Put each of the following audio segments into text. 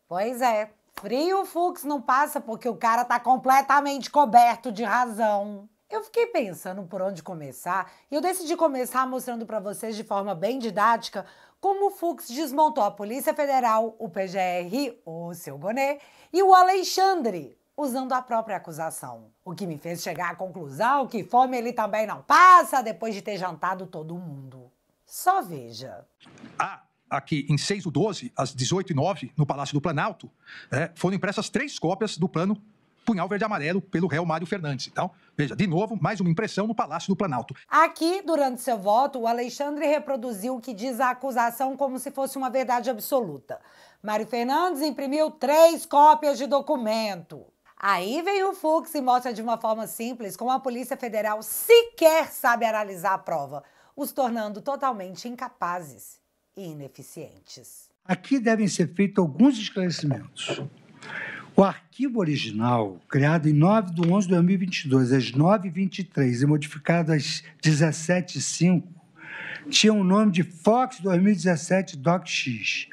Pois é, frio o Fux não passa porque o cara tá completamente coberto de razão. Eu fiquei pensando por onde começar e eu decidi começar mostrando para vocês de forma bem didática como o Fux desmontou a Polícia Federal, o PGR, o seu Gonê, e o Alexandre, usando a própria acusação. O que me fez chegar à conclusão que fome ele também não passa depois de ter jantado todo mundo. Só veja. Aqui em 6/12, às 18h09, no Palácio do Planalto, foram impressas 3 cópias do plano Punhal Verde e Amarelo pelo réu Mário Fernandes. Então, veja, de novo, mais uma impressão no Palácio do Planalto. Aqui, durante seu voto, o Alexandre reproduziu o que diz a acusação como se fosse uma verdade absoluta. Mário Fernandes imprimiu 3 cópias de documento. Aí veio o Fux e mostra de uma forma simples como a Polícia Federal sequer sabe analisar a prova, os tornando totalmente incapazes e ineficientes. Aqui devem ser feitos alguns esclarecimentos. O arquivo original, criado em 9/11/2022, às 9h23 e modificado às 17h05, tinha o nome de Fox 2017 DocX.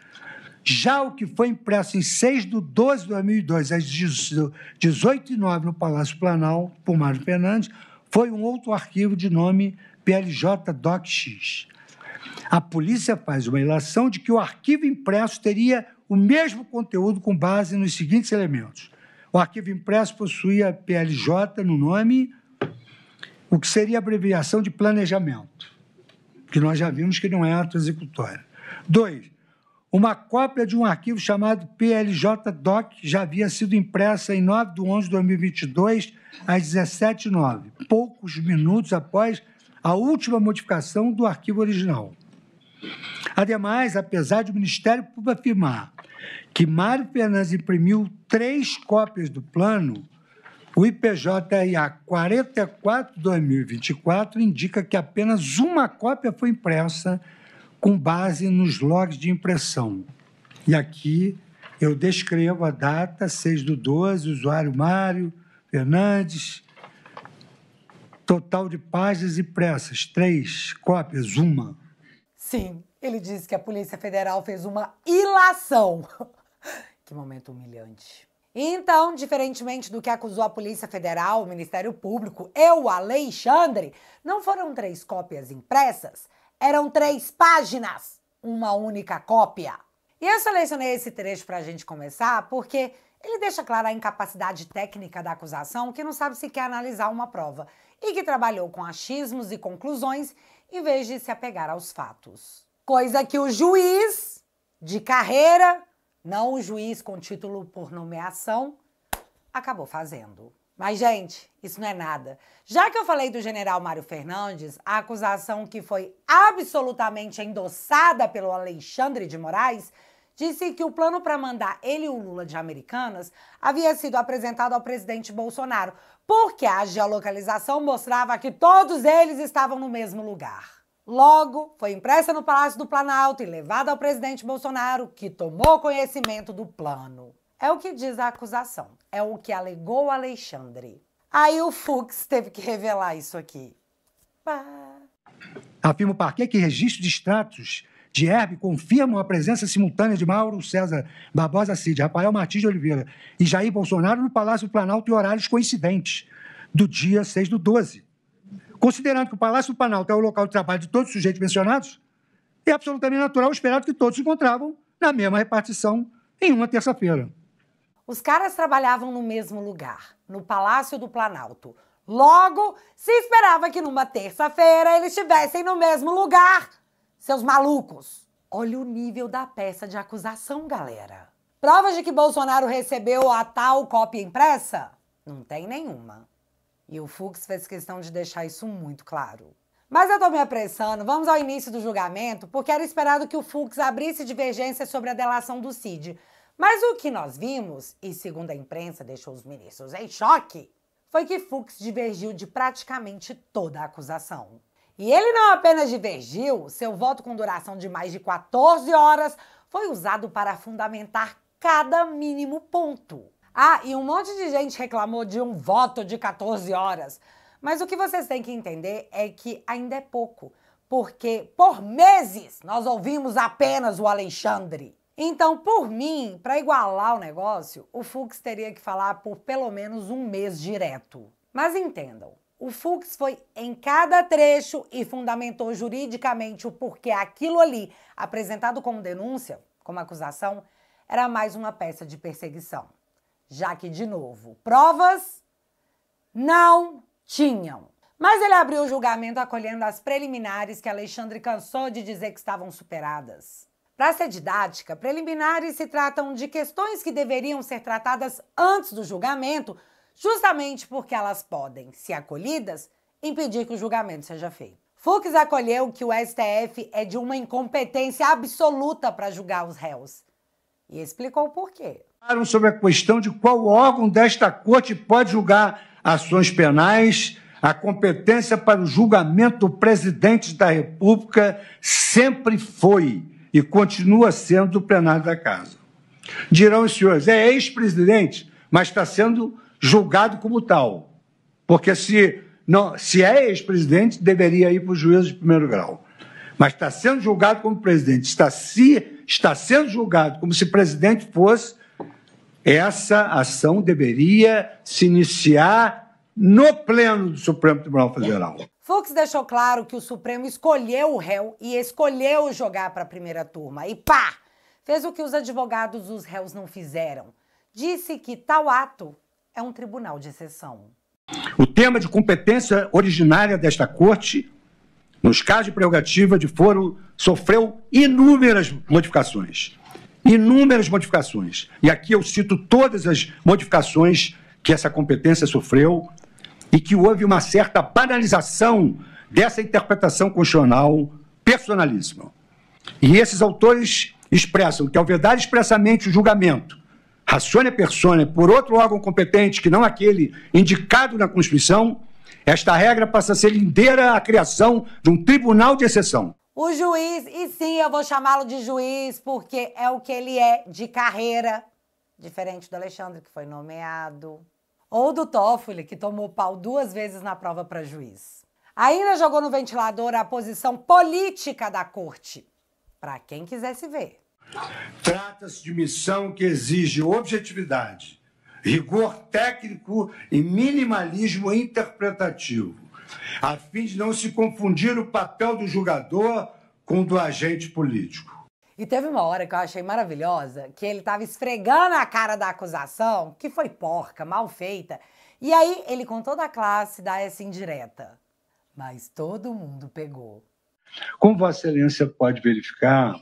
Já o que foi impresso em 6/12/2002, às 18h09, no Palácio Planalto, por Mário Fernandes, foi um outro arquivo de nome PLJ DocX. A polícia faz uma ilação de que o arquivo impresso teria o mesmo conteúdo com base nos seguintes elementos. O arquivo impresso possuía PLJ no nome, o que seria a abreviação de planejamento, que nós já vimos que não é ato executório. 2. Uma cópia de um arquivo chamado PLJ-DOC já havia sido impressa em 9/11/2022, às 17h09, poucos minutos após a última modificação do arquivo original. Ademais, apesar de o Ministério Público afirmar que Mário Fernandes imprimiu 3 cópias do plano, o IPJA 44/2024 indica que apenas uma cópia foi impressa com base nos logs de impressão. E aqui eu descrevo a data, 6/12, usuário Mário Fernandes, total de páginas impressas, 3 cópias, 1. Sim, ele disse que a Polícia Federal fez uma ilação. Que momento humilhante. Então, diferentemente do que acusou a Polícia Federal, o Ministério Público e o Alexandre, não foram 3 cópias impressas, eram 3 páginas, uma única cópia. E eu selecionei esse trecho para a gente começar porque ele deixa clara a incapacidade técnica da acusação, que não sabe sequer analisar uma prova e que trabalhou com achismos e conclusões em vez de se apegar aos fatos. Coisa que o juiz de carreira, não o juiz com título por nomeação, acabou fazendo. Mas, gente, isso não é nada. Já que eu falei do general Mário Fernandes, a acusação que foi absolutamente endossada pelo Alexandre de Moraes disse que o plano para mandar ele e o Lula de Americanas havia sido apresentado ao presidente Bolsonaro, porque a geolocalização mostrava que todos eles estavam no mesmo lugar. Logo, foi impressa no Palácio do Planalto e levada ao presidente Bolsonaro, que tomou conhecimento do plano. É o que diz a acusação, é o que alegou Alexandre. Aí o Fux teve que revelar isso aqui. Afirma o parquê que registro de extratos de herb confirmam a presença simultânea de Mauro César Barbosa Cid, Rafael Martins de Oliveira e Jair Bolsonaro no Palácio do Planalto em horários coincidentes, do dia 6/12. Considerando que o Palácio do Planalto é o local de trabalho de todos os sujeitos mencionados, é absolutamente natural esperar que todos se encontravam na mesma repartição em uma terça-feira. Os caras trabalhavam no mesmo lugar, no Palácio do Planalto. Logo, se esperava que numa terça-feira eles estivessem no mesmo lugar. Seus malucos! Olha o nível da peça de acusação, galera. Provas de que Bolsonaro recebeu a tal cópia impressa? Não tem nenhuma. E o Fux fez questão de deixar isso muito claro. Mas eu tô me apressando, vamos ao início do julgamento, porque era esperado que o Fux abrisse divergências sobre a delação do Cid. Mas o que nós vimos, e segundo a imprensa deixou os ministros em choque, foi que Fux divergiu de praticamente toda a acusação. E ele não apenas divergiu, seu voto com duração de mais de 14 horas foi usado para fundamentar cada mínimo ponto. Ah, e um monte de gente reclamou de um voto de 14 horas. Mas o que vocês têm que entender é que ainda é pouco, porque por meses nós ouvimos apenas o Alexandre. Então, por mim, para igualar o negócio, o Fux teria que falar por pelo menos um mês direto. Mas entendam, o Fux foi em cada trecho e fundamentou juridicamente o porquê aquilo ali, apresentado como denúncia, como acusação, era mais uma peça de perseguição. Já que, de novo, provas não tinham. Mas ele abriu o julgamento acolhendo as preliminares que Alexandre cansou de dizer que estavam superadas. Para ser didática, preliminares se tratam de questões que deveriam ser tratadas antes do julgamento, justamente porque elas podem, se acolhidas, impedir que o julgamento seja feito. Fux acolheu que o STF é de uma incompetência absoluta para julgar os réus. E explicou o porquê. Sobre a questão de qual órgão desta corte pode julgar ações penais, a competência para o julgamento do presidente da República sempre foi e continua sendo do plenário da Casa. Dirão os senhores, é ex-presidente, mas está sendo julgado como tal. Porque se é ex-presidente, deveria ir para o juízo de primeiro grau. Mas está sendo julgado como presidente, está sendo julgado como se presidente fosse, essa ação deveria se iniciar no pleno do Supremo Tribunal Federal. Fux deixou claro que o Supremo escolheu o réu e escolheu jogar para a primeira turma. E pá! Fez o que os advogados dos réus não fizeram. Disse que tal ato é um tribunal de exceção. O tema de competência originária desta corte, nos casos de prerrogativa de foro, sofreu inúmeras modificações. Inúmeras modificações. E aqui eu cito todas as modificações que essa competência sofreu e que houve uma certa banalização dessa interpretação constitucional personalíssima. E esses autores expressam que, ao vedar expressamente o julgamento, ratione persona, por outro órgão competente que não aquele indicado na Constituição, esta regra passa a ser lindeira à criação de um tribunal de exceção. O juiz, e sim, eu vou chamá-lo de juiz porque é o que ele é de carreira, diferente do Alexandre, que foi nomeado, ou do Toffoli, que tomou pau 2 vezes na prova para juiz. Ainda jogou no ventilador a posição política da corte, para quem quisesse ver. Trata-se de missão que exige objetividade, rigor técnico e minimalismo interpretativo, a fim de não se confundir o papel do julgador com o do agente político. E teve uma hora que eu achei maravilhosa, que ele estava esfregando a cara da acusação, que foi porca, mal feita, e aí ele com toda a classe dá essa indireta. Mas todo mundo pegou. Como Vossa Excelência pode verificar,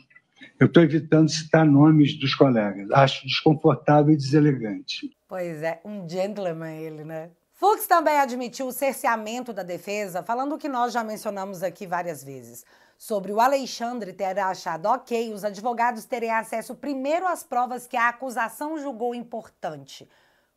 eu estou evitando citar nomes dos colegas. Acho desconfortável e deselegante. Pois é, um gentleman ele, né? Fux também admitiu o cerceamento da defesa, falando o que nós já mencionamos aqui várias vezes, sobre o Alexandre ter achado ok os advogados terem acesso primeiro às provas que a acusação julgou importante,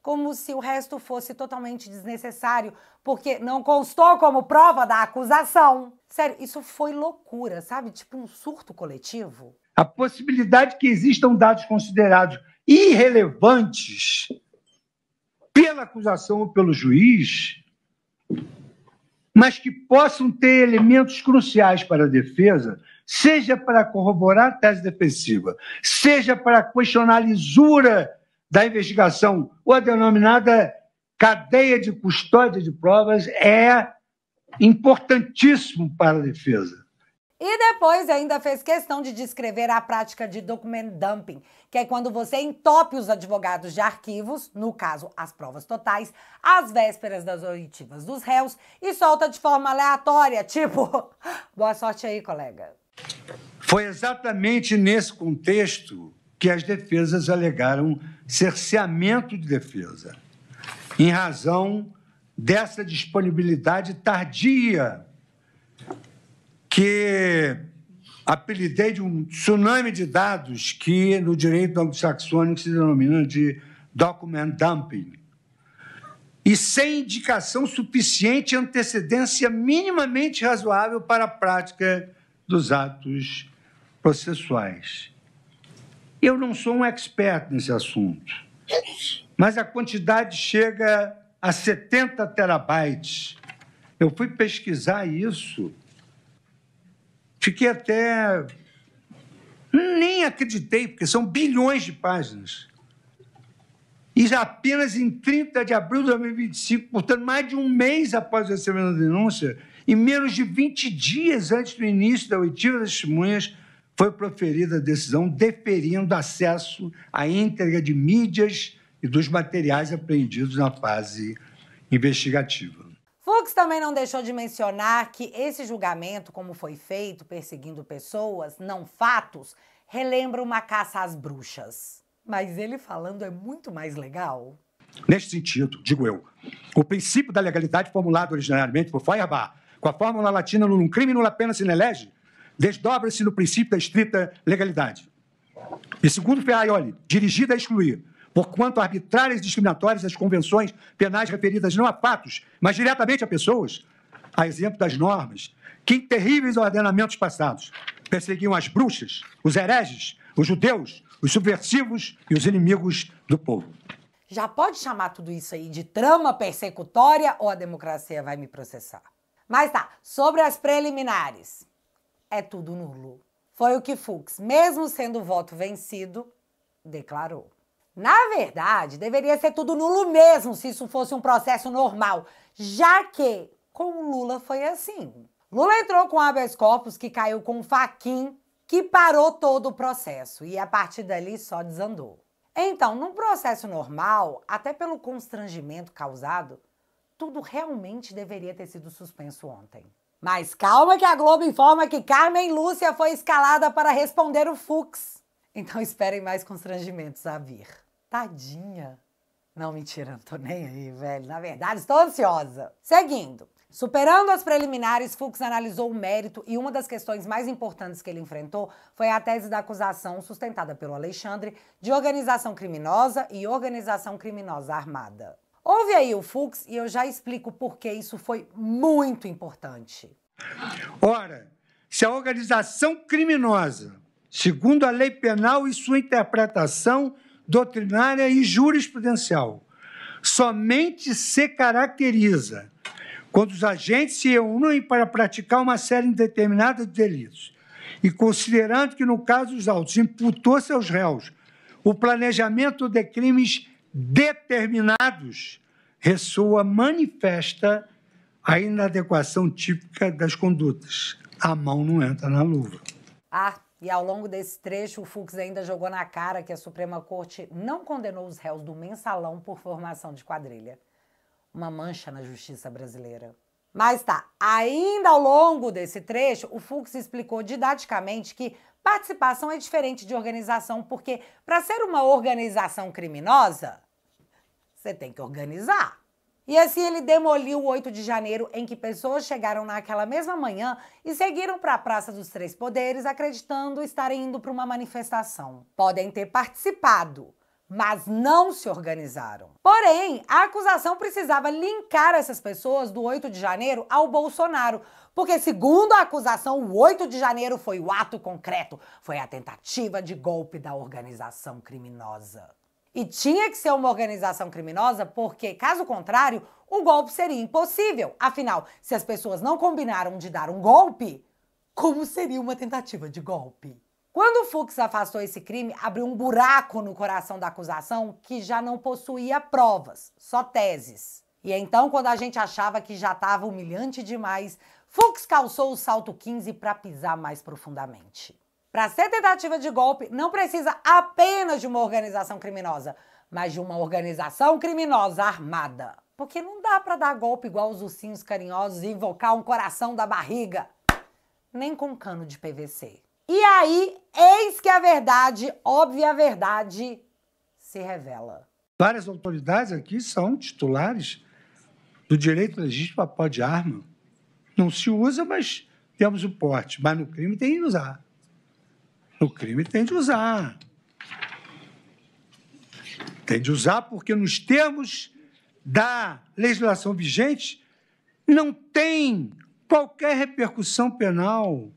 como se o resto fosse totalmente desnecessário, porque não constou como prova da acusação. Sério, isso foi loucura, sabe? Tipo um surto coletivo. A possibilidade que existam dados considerados irrelevantes pela acusação ou pelo juiz, mas que possam ter elementos cruciais para a defesa, seja para corroborar a tese defensiva, seja para questionar a lisura da investigação ou a denominada cadeia de custódia de provas, é importantíssimo para a defesa. E depois ainda fez questão de descrever a prática de document dumping, que é quando você entope os advogados de arquivos, no caso as provas totais, às vésperas das oitivas dos réus e solta de forma aleatória, tipo, boa sorte aí, colega. Foi exatamente nesse contexto que as defesas alegaram cerceamento de defesa, em razão dessa disponibilidade tardia que apelidei de um tsunami de dados que no direito anglo-saxônico se denomina de document dumping. E sem indicação suficiente e antecedência minimamente razoável para a prática dos atos processuais. Eu não sou um expert nesse assunto, mas a quantidade chega a 70 terabytes. Eu fui pesquisar isso. Fiquei até Nem acreditei, porque são bilhões de páginas. E já apenas em 30 de abril de 2025, portanto, mais de um mês após o recebimento da denúncia, e menos de 20 dias antes do início da oitiva das testemunhas, foi proferida a decisão deferindo acesso à íntegra de mídias e dos materiais apreendidos na fase investigativa. Fux também não deixou de mencionar que esse julgamento, como foi feito, perseguindo pessoas, não fatos, relembra uma caça às bruxas. Mas ele falando é muito mais legal. Neste sentido, digo eu, o princípio da legalidade formulado originariamente por Feuerbach, com a fórmula latina nullum crimen nulla pena sine lege, desdobra-se no princípio da estrita legalidade. E segundo Ferraioli, dirigida a excluir, porquanto arbitrárias e discriminatórias as convenções penais referidas não a fatos, mas diretamente a pessoas, a exemplo das normas, que em terríveis ordenamentos passados perseguiam as bruxas, os hereges, os judeus, os subversivos e os inimigos do povo. Já pode chamar tudo isso aí de trama persecutória ou a democracia vai me processar? Mas tá, sobre as preliminares, é tudo nulo. Foi o que Fux, mesmo sendo o voto vencido, declarou. Na verdade, deveria ser tudo nulo mesmo se isso fosse um processo normal, já que com o Lula foi assim. Lula entrou com habeas corpus que caiu com um faquin que parou todo o processo e a partir dali só desandou. Então, num processo normal, até pelo constrangimento causado, tudo realmente deveria ter sido suspenso ontem. Mas calma que a Globo informa que Carmen Lúcia foi escalada para responder o Fux. Então esperem mais constrangimentos a vir. Tadinha. Não, mentira, não tô nem aí, velho. Na verdade, estou ansiosa. Seguindo. Superando as preliminares, Fux analisou o mérito e uma das questões mais importantes que ele enfrentou foi a tese da acusação sustentada pelo Alexandre de organização criminosa e organização criminosa armada. Ouve aí o Fux e eu já explico por que isso foi muito importante. Ora, se a organização criminosa, segundo a lei penal e sua interpretação doutrinária e jurisprudencial, somente se caracteriza quando os agentes se reúnem para praticar uma série indeterminada de delitos, e considerando que, no caso dos autos, imputou-se aos réus o planejamento de crimes determinados, ressoa manifesta a inadequação típica das condutas. A mão não entra na luva. E ao longo desse trecho, o Fux ainda jogou na cara que a Suprema Corte não condenou os réus do mensalão por formação de quadrilha. Uma mancha na justiça brasileira. Mas tá, ainda ao longo desse trecho, o Fux explicou didaticamente que participação é diferente de organização, porque para ser uma organização criminosa, você tem que organizar. E assim ele demoliu o 8 de janeiro, em que pessoas chegaram naquela mesma manhã e seguiram para a Praça dos Três Poderes, acreditando estarem indo para uma manifestação. Podem ter participado, mas não se organizaram. Porém, a acusação precisava linkar essas pessoas do 8 de janeiro ao Bolsonaro, porque, segundo a acusação, o 8 de janeiro foi o ato concreto, foi a tentativa de golpe da organização criminosa. E tinha que ser uma organização criminosa porque, caso contrário, o golpe seria impossível. Afinal, se as pessoas não combinaram de dar um golpe, como seria uma tentativa de golpe? Quando o Fux afastou esse crime, abriu um buraco no coração da acusação que já não possuía provas, só teses. E então, quando a gente achava que já estava humilhante demais, Fux calçou o salto 15 para pisar mais profundamente. Para ser tentativa de golpe, não precisa apenas de uma organização criminosa, mas de uma organização criminosa armada. Porque não dá para dar golpe igual os ursinhos carinhosos e invocar um coração da barriga, nem com cano de PVC. E aí, eis que a verdade, óbvia verdade, se revela. Várias autoridades aqui são titulares do direito legítimo a posse de arma. Não se usa, mas temos o porte. Mas no crime tem que usar. No crime tem de usar. Tem de usar porque nos termos da legislação vigente não tem qualquer repercussão penal,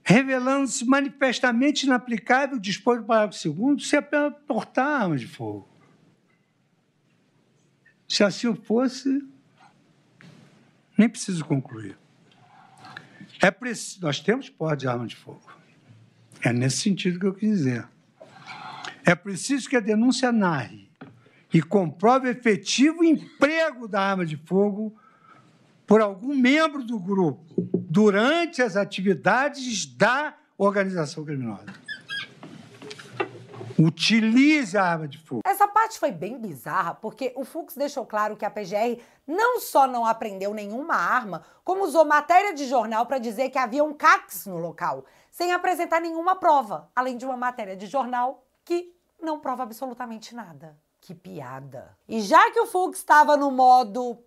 revelando-se manifestamente inaplicável o disposto do parágrafo 2º se apenas portar armas de fogo. Se assim fosse, nem preciso concluir. Nós temos porte de arma de fogo. É nesse sentido que eu quis dizer. É preciso que a denúncia narre e comprove efetivo emprego da arma de fogo por algum membro do grupo durante as atividades da organização criminosa. Utilize a arma de fogo. Essa parte foi bem bizarra, porque o Fux deixou claro que a PGR não só não apreendeu nenhuma arma, como usou matéria de jornal para dizer que haviam CACs no local, sem apresentar nenhuma prova, além de uma matéria de jornal que não prova absolutamente nada. Que piada. E já que o Fux estava no modo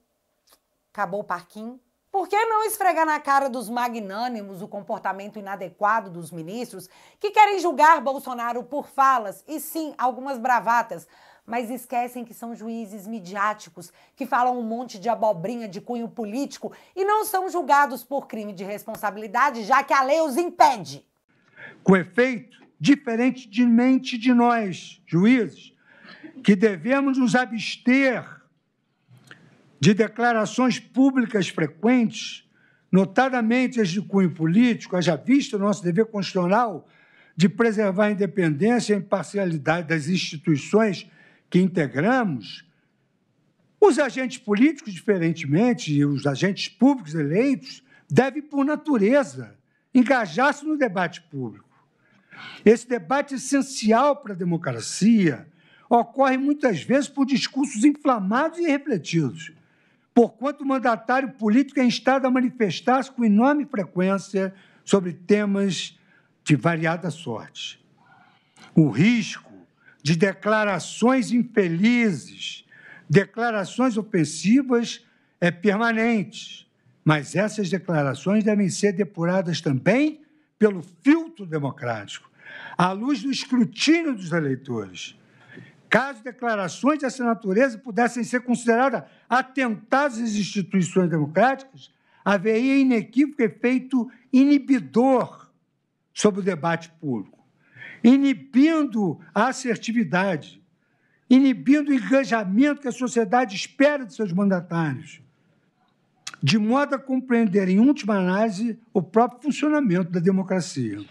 acabou o parquinho, por que não esfregar na cara dos magnânimos o comportamento inadequado dos ministros que querem julgar Bolsonaro por falas e sim algumas bravatas, mas esquecem que são juízes midiáticos que falam um monte de abobrinha de cunho político e não são julgados por crime de responsabilidade, já que a lei os impede? Com efeito, diferentemente de nós, juízes, que devemos nos abster de declarações públicas frequentes, notadamente as de cunho político, haja visto o nosso dever constitucional de preservar a independência e a imparcialidade das instituições que integramos, os agentes políticos, diferentemente, e os agentes públicos eleitos, devem, por natureza, engajar-se no debate público. Esse debate essencial para a democracia ocorre muitas vezes por discursos inflamados e irrefletidos, porquanto o mandatário político é instado a manifestar-se com enorme frequência sobre temas de variada sorte. O risco de declarações infelizes, declarações ofensivas é permanente, mas essas declarações devem ser depuradas também pelo filtro democrático, à luz do escrutínio dos eleitores. Caso declarações dessa natureza pudessem ser consideradas atentados às instituições democráticas, haveria inequívoco efeito inibidor sobre o debate público, inibindo a assertividade, inibindo o engajamento que a sociedade espera de seus mandatários, de modo a compreender, em última análise, o próprio funcionamento da democracia.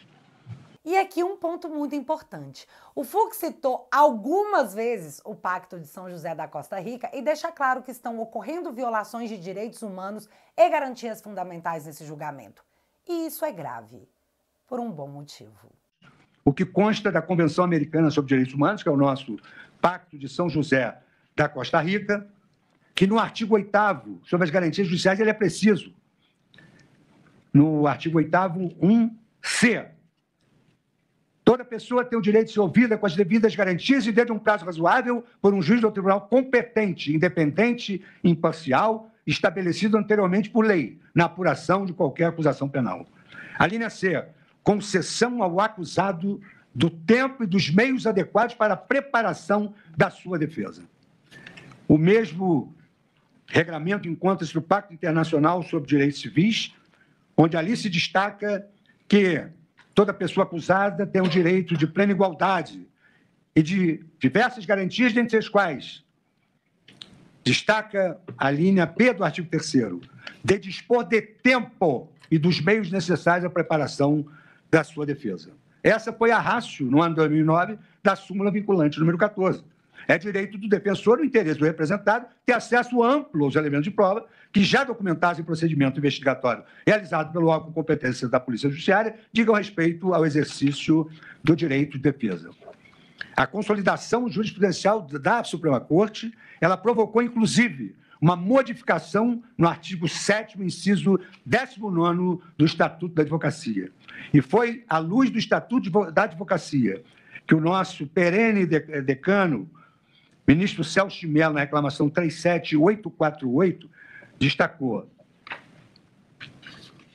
E aqui um ponto muito importante. O Fux citou algumas vezes o Pacto de São José da Costa Rica e deixa claro que estão ocorrendo violações de direitos humanos e garantias fundamentais nesse julgamento. E isso é grave, por um bom motivo. O que consta da Convenção Americana sobre Direitos Humanos, que é o nosso Pacto de São José da Costa Rica, que no artigo 8º, sobre as garantias judiciais, ele é preciso. No artigo 8º, 1c, toda pessoa tem o direito de ser ouvida com as devidas garantias e dentro de um prazo razoável por um juiz ou tribunal competente, independente e imparcial, estabelecido anteriormente por lei, na apuração de qualquer acusação penal. A linha C, concessão ao acusado do tempo e dos meios adequados para a preparação da sua defesa. O mesmo regramento encontra-se no Pacto Internacional sobre Direitos Civis, onde ali se destaca que toda pessoa acusada tem o direito de plena igualdade e de diversas garantias, dentre as quais destaca a linha P do artigo 3º, de dispor de tempo e dos meios necessários à preparação da sua defesa. Essa foi a ratio, no ano de 2009, da súmula vinculante número 14. É direito do defensor, o interesse do representado, ter acesso amplo aos elementos de prova que, já documentados em procedimento investigatório realizado pelo órgão de competência da Polícia Judiciária, digam respeito ao exercício do direito de defesa. A consolidação jurisprudencial da Suprema Corte, ela provocou, inclusive, uma modificação no artigo 7º, inciso 19º do Estatuto da Advocacia. E foi à luz do Estatuto da Advocacia que o nosso perene decano, ministro Celso de Mello, na reclamação 37848, destacou: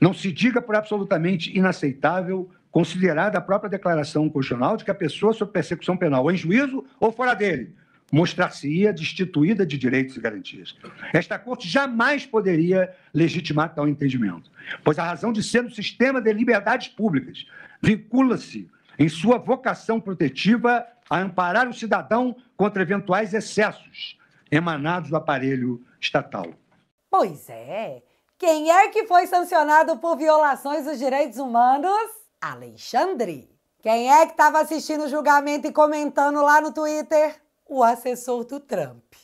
não se diga por absolutamente inaceitável, considerada a própria declaração constitucional de que a pessoa sob persecução penal ou em juízo ou fora dele mostrar-se-ia destituída de direitos e garantias. Esta Corte jamais poderia legitimar tal entendimento, pois a razão de ser no sistema de liberdades públicas vincula-se em sua vocação protetiva a amparar o cidadão contra eventuais excessos emanados do aparelho estatal. Pois é. Quem é que foi sancionado por violações dos direitos humanos? Alexandre. Quem é que estava assistindo o julgamento e comentando lá no Twitter? O assessor do Trump.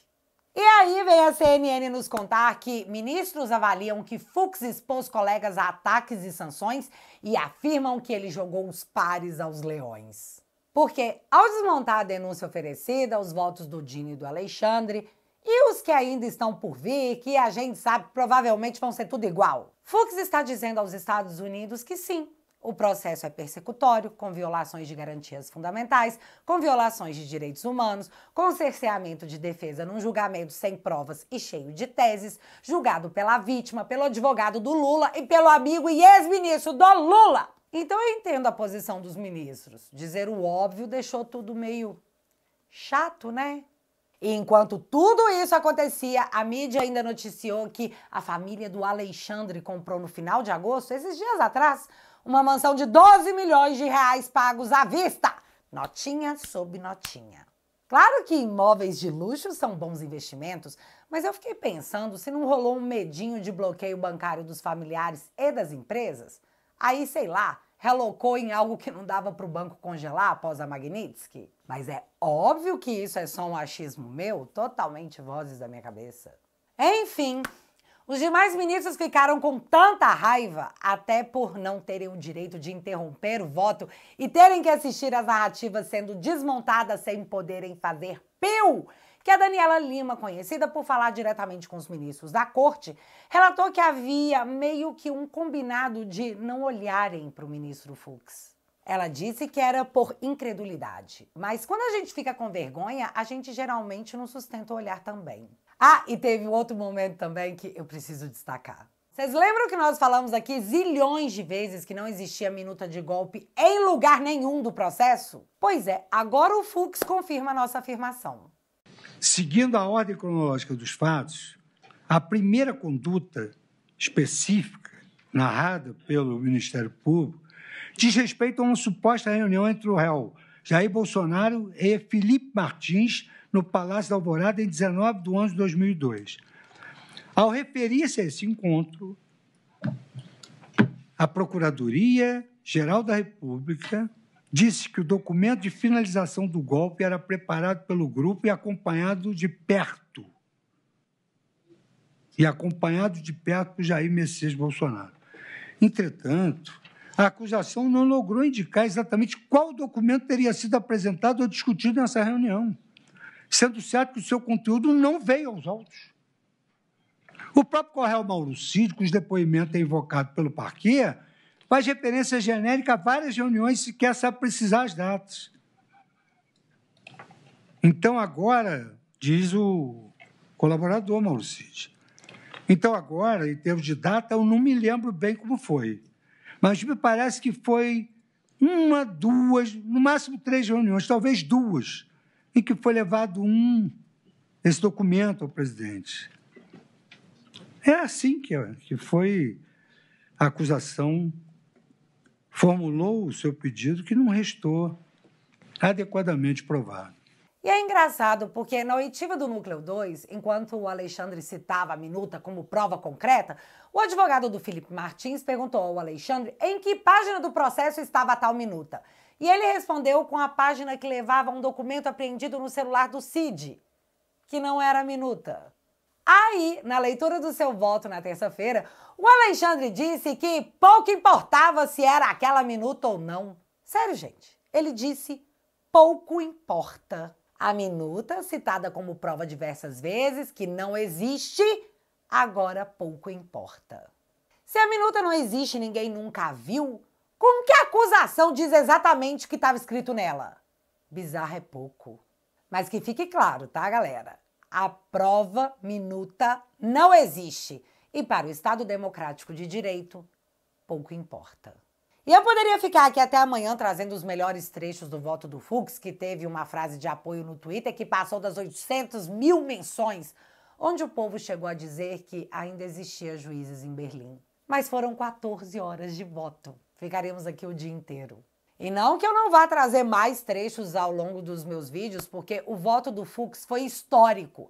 E aí vem a CNN nos contar que ministros avaliam que Fux expôs colegas a ataques e sanções e afirmam que ele jogou os pares aos leões. Porque, ao desmontar a denúncia oferecida, os votos do Dino e do Alexandre, e os que ainda estão por vir, que a gente sabe que provavelmente vão ser tudo igual, Fux está dizendo aos Estados Unidos que sim, o processo é persecutório, com violações de garantias fundamentais, com violações de direitos humanos, com cerceamento de defesa num julgamento sem provas e cheio de teses, julgado pela vítima, pelo advogado do Lula e pelo amigo e ex-ministro do Lula. Então eu entendo a posição dos ministros. Dizer o óbvio deixou tudo meio chato, né? E enquanto tudo isso acontecia, a mídia ainda noticiou que a família do Alexandre comprou no final de agosto, esses dias atrás, uma mansão de 12 milhões de reais pagos à vista. Notinha sob notinha. Claro que imóveis de luxo são bons investimentos, mas eu fiquei pensando se não rolou um medinho de bloqueio bancário dos familiares e das empresas. Aí, sei lá, relocou em algo que não dava para o banco congelar após a Magnitsky. Mas é óbvio que isso é só um achismo meu, totalmente vozes da minha cabeça. Enfim, os demais ministros ficaram com tanta raiva, até por não terem o direito de interromper o voto e terem que assistir às narrativas sendo desmontadas sem poderem fazer piu, que a Daniela Lima, conhecida por falar diretamente com os ministros da corte, relatou que havia meio que um combinado de não olharem para o ministro Fux. Ela disse que era por incredulidade, mas quando a gente fica com vergonha, a gente geralmente não sustenta o olhar também. Ah, e teve um outro momento também que eu preciso destacar. Vocês lembram que nós falamos aqui zilhões de vezes que não existia minuta de golpe em lugar nenhum do processo? Pois é, agora o Fux confirma a nossa afirmação. Seguindo a ordem cronológica dos fatos, a primeira conduta específica narrada pelo Ministério Público diz respeito a uma suposta reunião entre o réu Jair Bolsonaro e Felipe Martins no Palácio da Alvorada em 19 de 11 de 2002. Ao referir-se a esse encontro, a Procuradoria-Geral da República disse que o documento de finalização do golpe era preparado pelo grupo e acompanhado de perto por Jair Messias Bolsonaro. Entretanto, a acusação não logrou indicar exatamente qual documento teria sido apresentado ou discutido nessa reunião, sendo certo que o seu conteúdo não veio aos autos. O próprio Correio Mauro Cid, cujo depoimento é invocado pelo parquê, faz referência genérica a várias reuniões, sequer sabe precisar as datas. Então, agora, diz o colaborador Mauro Cid, então agora, em termos de data, eu não me lembro bem como foi, mas me parece que foi uma, duas, no máximo 3 reuniões, talvez 2, em que foi levado esse documento ao presidente. É assim que foi a acusação, formulou o seu pedido, que não restou adequadamente provado. E é engraçado porque na oitiva do Núcleo 2, enquanto o Alexandre citava a minuta como prova concreta, o advogado do Felipe Martins perguntou ao Alexandre em que página do processo estava a tal minuta. E ele respondeu com a página que levava um documento apreendido no celular do Cid, que não era a minuta. Aí, na leitura do seu voto na terça-feira, o Alexandre disse que pouco importava se era aquela minuta ou não. Sério, gente, ele disse pouco importa. A minuta, citada como prova diversas vezes, que não existe, agora pouco importa. Se a minuta não existe e ninguém nunca a viu, como que a acusação diz exatamente o que estava escrito nela? Bizarro é pouco. Mas que fique claro, tá, galera? A prova minuta não existe. E para o Estado Democrático de Direito, pouco importa. E eu poderia ficar aqui até amanhã trazendo os melhores trechos do voto do Fux, que teve uma frase de apoio no Twitter que passou das 800 mil menções, onde o povo chegou a dizer que ainda existia juízes em Berlim. Mas foram 14 horas de voto. Ficaremos aqui o dia inteiro. E não que eu não vá trazer mais trechos ao longo dos meus vídeos, porque o voto do Fux foi histórico.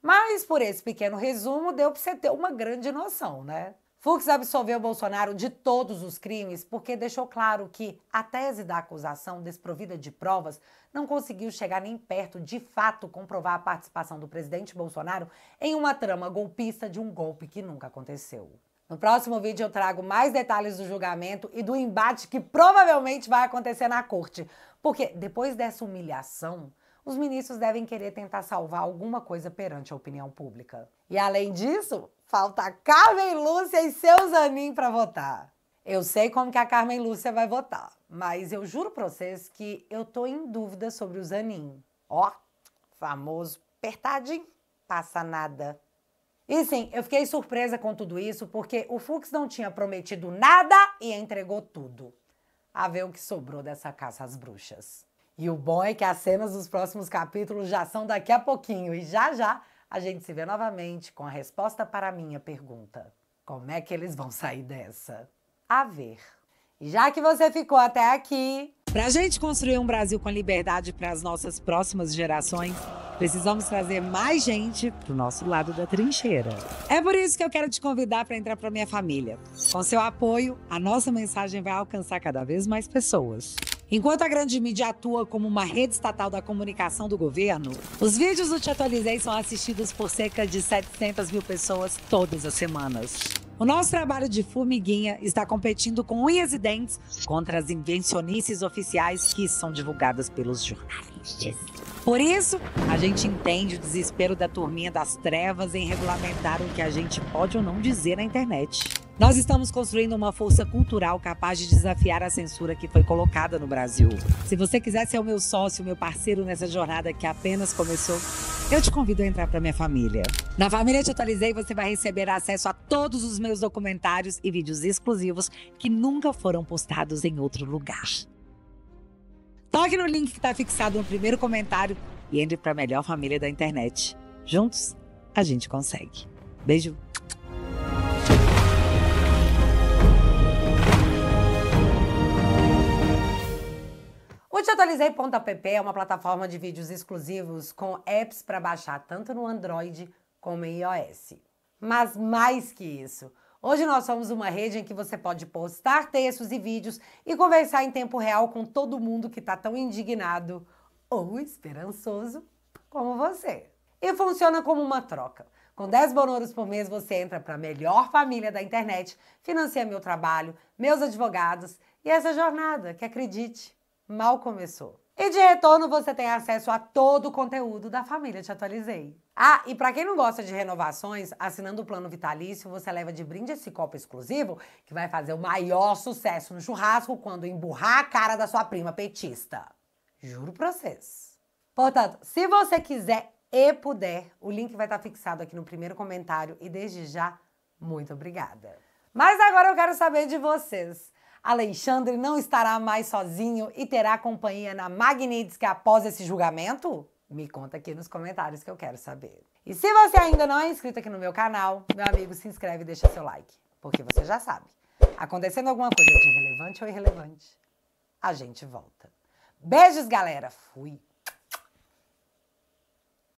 Mas por esse pequeno resumo deu para você ter uma grande noção, né? Fux absolveu Bolsonaro de todos os crimes porque deixou claro que a tese da acusação, desprovida de provas, não conseguiu chegar nem perto de fato comprovar a participação do presidente Bolsonaro em uma trama golpista de um golpe que nunca aconteceu. No próximo vídeo eu trago mais detalhes do julgamento e do embate que provavelmente vai acontecer na corte, porque depois dessa humilhação, os ministros devem querer tentar salvar alguma coisa perante a opinião pública. E além disso, falta Carmen Lúcia e seu Zanin para votar. Eu sei como que a Carmen Lúcia vai votar, mas eu juro pra vocês que eu tô em dúvida sobre o Zanin. Ó, famoso apertadinho, passa nada. E sim, eu fiquei surpresa com tudo isso porque o Fux não tinha prometido nada e entregou tudo. A ver o que sobrou dessa caça às bruxas. E o bom é que as cenas dos próximos capítulos já são daqui a pouquinho e já a gente se vê novamente com a resposta para a minha pergunta. Como é que eles vão sair dessa? A ver. E já que você ficou até aqui... Pra gente construir um Brasil com liberdade para as nossas próximas gerações, precisamos trazer mais gente pro nosso lado da trincheira. É por isso que eu quero te convidar para entrar pra minha família. Com seu apoio, a nossa mensagem vai alcançar cada vez mais pessoas. Enquanto a grande mídia atua como uma rede estatal da comunicação do governo, os vídeos do Te Atualizei são assistidos por cerca de 700 mil pessoas todas as semanas. O nosso trabalho de formiguinha está competindo com unhas e dentes contra as invencionices oficiais que são divulgadas pelos jornalistas. Por isso, a gente entende o desespero da turminha das trevas em regulamentar o que a gente pode ou não dizer na internet. Nós estamos construindo uma força cultural capaz de desafiar a censura que foi colocada no Brasil. Se você quiser ser o meu sócio, meu parceiro nessa jornada que apenas começou, eu te convido a entrar para minha família. Na família Te Atualizei, você vai receber acesso a todos os meus documentários e vídeos exclusivos que nunca foram postados em outro lugar. Toque no link que está fixado no primeiro comentário e entre para a melhor família da internet. Juntos, a gente consegue. Beijo! O TeAtualizei.app é uma plataforma de vídeos exclusivos com apps para baixar tanto no Android como em iOS. Mas mais que isso, hoje nós somos uma rede em que você pode postar textos e vídeos e conversar em tempo real com todo mundo que está tão indignado ou esperançoso como você. E funciona como uma troca. Com 10 bonoros por mês você entra para a melhor família da internet, financia meu trabalho, meus advogados e essa jornada que, acredite, mal começou. E de retorno você tem acesso a todo o conteúdo da família Te Atualizei. Ah, e para quem não gosta de renovações, assinando o plano vitalício, você leva de brinde esse copo exclusivo que vai fazer o maior sucesso no churrasco quando emburrar a cara da sua prima petista. Juro pra vocês. Portanto, se você quiser e puder, o link vai estar fixado aqui no primeiro comentário e desde já, muito obrigada. Mas agora eu quero saber de vocês. Alexandre não estará mais sozinho e terá companhia na Magnitsky após esse julgamento? Me conta aqui nos comentários que eu quero saber. E se você ainda não é inscrito aqui no meu canal, meu amigo, se inscreve e deixa seu like. Porque você já sabe, acontecendo alguma coisa de relevante ou irrelevante, a gente volta. Beijos, galera! Fui!